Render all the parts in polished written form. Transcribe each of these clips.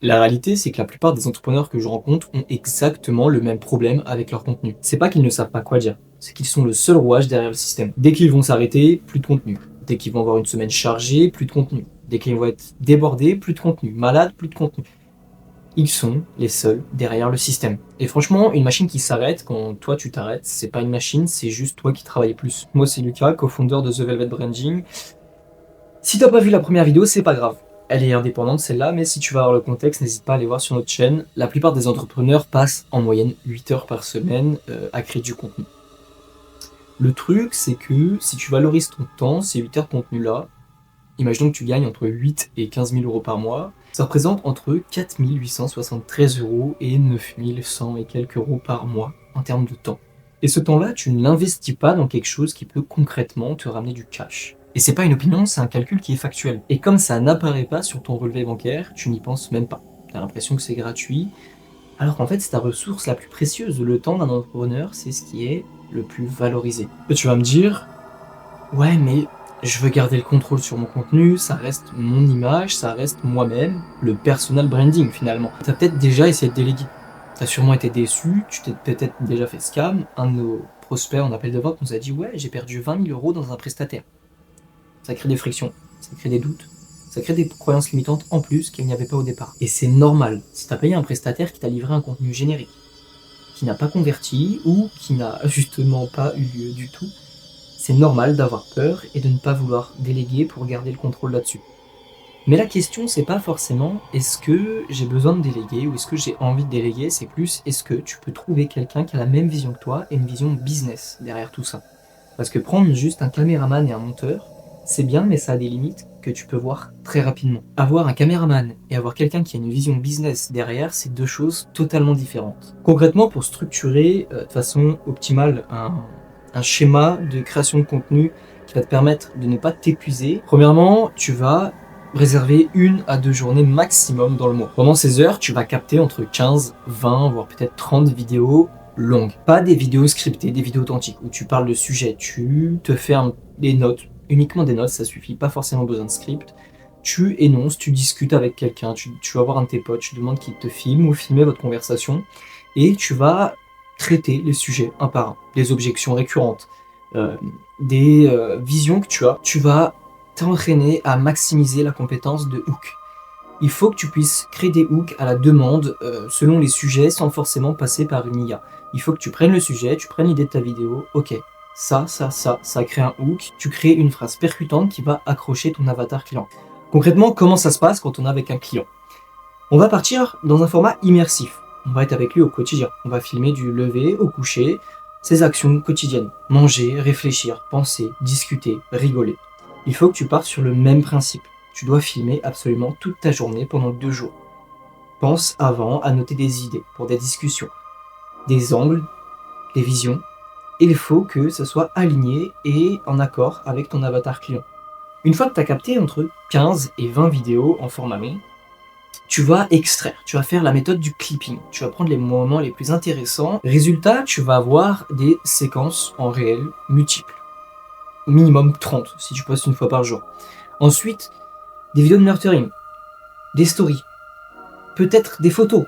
La réalité, c'est que la plupart des entrepreneurs que je rencontre ont exactement le même problème avec leur contenu. C'est pas qu'ils ne savent pas quoi dire, c'est qu'ils sont le seul rouage derrière le système. Dès qu'ils vont s'arrêter, plus de contenu. Dès qu'ils vont avoir une semaine chargée, plus de contenu. Dès qu'ils vont être débordés, plus de contenu. Malades, plus de contenu. Ils sont les seuls derrière le système. Et franchement, une machine qui s'arrête quand toi tu t'arrêtes, c'est pas une machine, c'est juste toi qui travailles plus. Moi, c'est Lucas, co-founder de The Velvet Branding. Si t'as pas vu la première vidéo, c'est pas grave. Elle est indépendante celle-là, mais si tu veux avoir le contexte, n'hésite pas à aller voir sur notre chaîne. La plupart des entrepreneurs passent en moyenne 8 heures par semaine à créer du contenu. Le truc, c'est que si tu valorises ton temps, ces 8 heures de contenu-là, imaginons que tu gagnes entre 8 et 15 000 euros par mois, ça représente entre 4 873 euros et 9 100 et quelques euros par mois en termes de temps. Et ce temps-là, tu ne l'investis pas dans quelque chose qui peut concrètement te ramener du cash. Et c'est pas une opinion, c'est un calcul qui est factuel. Et comme ça n'apparaît pas sur ton relevé bancaire, tu n'y penses même pas. Tu as l'impression que c'est gratuit, alors qu'en fait c'est ta ressource la plus précieuse. Le temps d'un entrepreneur, c'est ce qui est le plus valorisé. Et tu vas me dire, ouais mais je veux garder le contrôle sur mon contenu, ça reste mon image, ça reste moi-même, le personal branding finalement. Tu as peut-être déjà essayé de déléguer. Tu as sûrement été déçu, tu t'es peut-être déjà fait scam. Un de nos prospects en appel de vente nous a dit, ouais j'ai perdu 20 000 euros dans un prestataire. Ça crée des frictions, ça crée des doutes, ça crée des croyances limitantes en plus qu'il n'y avait pas au départ. Et c'est normal, si tu as payé un prestataire qui t'a livré un contenu générique, qui n'a pas converti ou qui n'a justement pas eu lieu du tout, c'est normal d'avoir peur et de ne pas vouloir déléguer pour garder le contrôle là-dessus. Mais la question, c'est pas forcément est-ce que j'ai besoin de déléguer ou est-ce que j'ai envie de déléguer, c'est plus est-ce que tu peux trouver quelqu'un qui a la même vision que toi et une vision business derrière tout ça. Parce que prendre juste un caméraman et un monteur, c'est bien, mais ça a des limites que tu peux voir très rapidement. Avoir un caméraman et avoir quelqu'un qui a une vision business derrière, c'est deux choses totalement différentes. Concrètement, pour structurer de façon optimale un schéma de création de contenu qui va te permettre de ne pas t'épuiser, premièrement, tu vas réserver 1 à 2 journées maximum dans le mois. Pendant ces heures, tu vas capter entre 15, 20, voire peut-être 30 vidéos longues. Pas des vidéos scriptées, des vidéos authentiques où tu parles de sujets, tu te fais des notes, uniquement des notes, ça suffit, pas forcément besoin de script. Tu énonces, tu discutes avec quelqu'un, tu vas voir un de tes potes, tu demandes qu'il te filme ou filmer votre conversation et tu vas traiter les sujets un par un, des objections récurrentes, des visions que tu as. Tu vas t'entraîner à maximiser la compétence de hook. Il faut que tu puisses créer des hooks à la demande selon les sujets sans forcément passer par une IA. Il faut que tu prennes le sujet, tu prennes l'idée de ta vidéo, ok, ça crée un hook, tu crées une phrase percutante qui va accrocher ton avatar client. Concrètement, comment ça se passe quand on est avec un client? On va partir dans un format immersif. On va être avec lui au quotidien. On va filmer du lever au coucher, ses actions quotidiennes. Manger, réfléchir, penser, discuter, rigoler. Il faut que tu partes sur le même principe. Tu dois filmer absolument toute ta journée pendant 2 jours. Pense avant à noter des idées pour des discussions, des angles, des visions. Et il faut que ça soit aligné et en accord avec ton avatar client. Une fois que tu as capté entre 15 et 20 vidéos en format long, tu vas extraire, tu vas faire la méthode du clipping. Tu vas prendre les moments les plus intéressants. Résultat, tu vas avoir des séquences en réel multiples. Minimum 30 si tu postes 1 fois par jour. Ensuite, des vidéos de nurturing, des stories, peut-être des photos,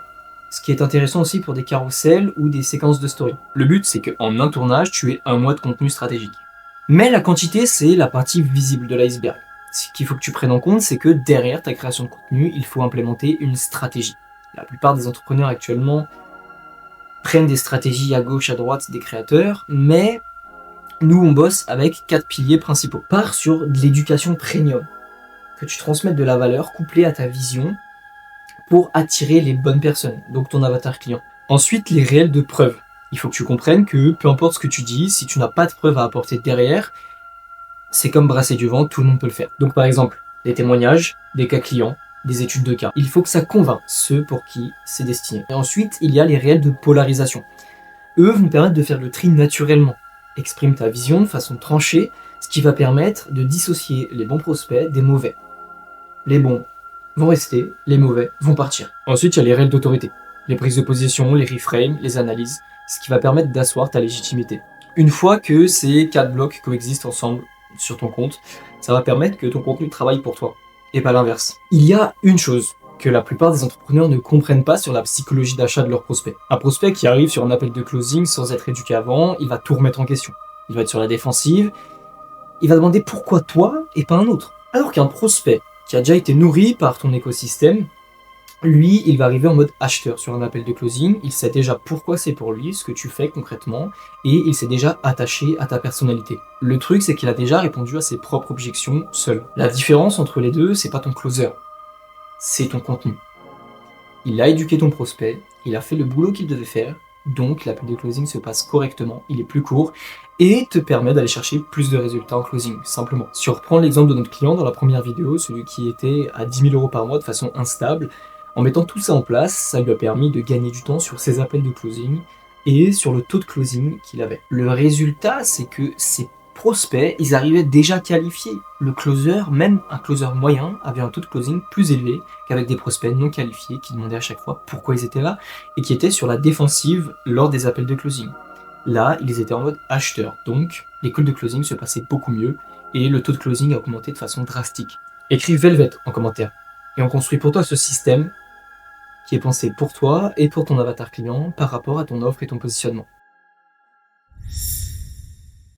ce qui est intéressant aussi pour des carousels ou des séquences de story. Le but, c'est qu'en un tournage, tu aies 1 mois de contenu stratégique. Mais la quantité, c'est la partie visible de l'iceberg. Ce qu'il faut que tu prennes en compte, c'est que derrière ta création de contenu, il faut implémenter une stratégie. La plupart des entrepreneurs actuellement prennent des stratégies à gauche, à droite des créateurs, mais nous, on bosse avec 4 piliers principaux. Pars sur de l'éducation premium, que tu transmettes de la valeur couplée à ta vision pour attirer les bonnes personnes, donc ton avatar client. Ensuite, les réels de preuves. Il faut que tu comprennes que peu importe ce que tu dis, si tu n'as pas de preuves à apporter derrière, c'est comme brasser du vent, tout le monde peut le faire. Donc par exemple, des témoignages, des cas clients, des études de cas. Il faut que ça convainc ceux pour qui c'est destiné. Et ensuite, il y a les réels de polarisation. Eux vont permettre de faire le tri naturellement. Exprime ta vision de façon tranchée, ce qui va permettre de dissocier les bons prospects des mauvais. Les bons vont rester, les mauvais vont partir. Ensuite, il y a les réels d'autorité. Les prises de position, les reframes, les analyses, ce qui va permettre d'asseoir ta légitimité. Une fois que ces 4 blocs coexistent ensemble sur ton compte, ça va permettre que ton contenu travaille pour toi, et pas l'inverse. Il y a une chose que la plupart des entrepreneurs ne comprennent pas sur la psychologie d'achat de leurs prospects. Un prospect qui arrive sur un appel de closing sans être éduqué avant, il va tout remettre en question. Il va être sur la défensive, il va demander pourquoi toi et pas un autre. Alors qu'un prospect qui a déjà été nourri par ton écosystème, lui, il va arriver en mode acheteur sur un appel de closing, il sait déjà pourquoi c'est pour lui, ce que tu fais concrètement, et il s'est déjà attaché à ta personnalité. Le truc, c'est qu'il a déjà répondu à ses propres objections seul. La différence entre les deux, c'est pas ton closer, c'est ton contenu. Il a éduqué ton prospect, il a fait le boulot qu'il devait faire, donc l'appel de closing se passe correctement, il est plus court, et te permet d'aller chercher plus de résultats en closing, simplement. Si on reprend l'exemple de notre client dans la première vidéo, celui qui était à 10 000 € par mois de façon instable, en mettant tout ça en place, ça lui a permis de gagner du temps sur ses appels de closing et sur le taux de closing qu'il avait. Le résultat, c'est que ses prospects, ils arrivaient déjà qualifiés. Le closer, même un closer moyen, avait un taux de closing plus élevé qu'avec des prospects non qualifiés qui demandaient à chaque fois pourquoi ils étaient là et qui étaient sur la défensive lors des appels de closing. Là, ils étaient en mode acheteur, donc les calls de closing se passaient beaucoup mieux et le taux de closing a augmenté de façon drastique. Écris Velvet en commentaire et on construit pour toi ce système qui est pensé pour toi et pour ton avatar client par rapport à ton offre et ton positionnement.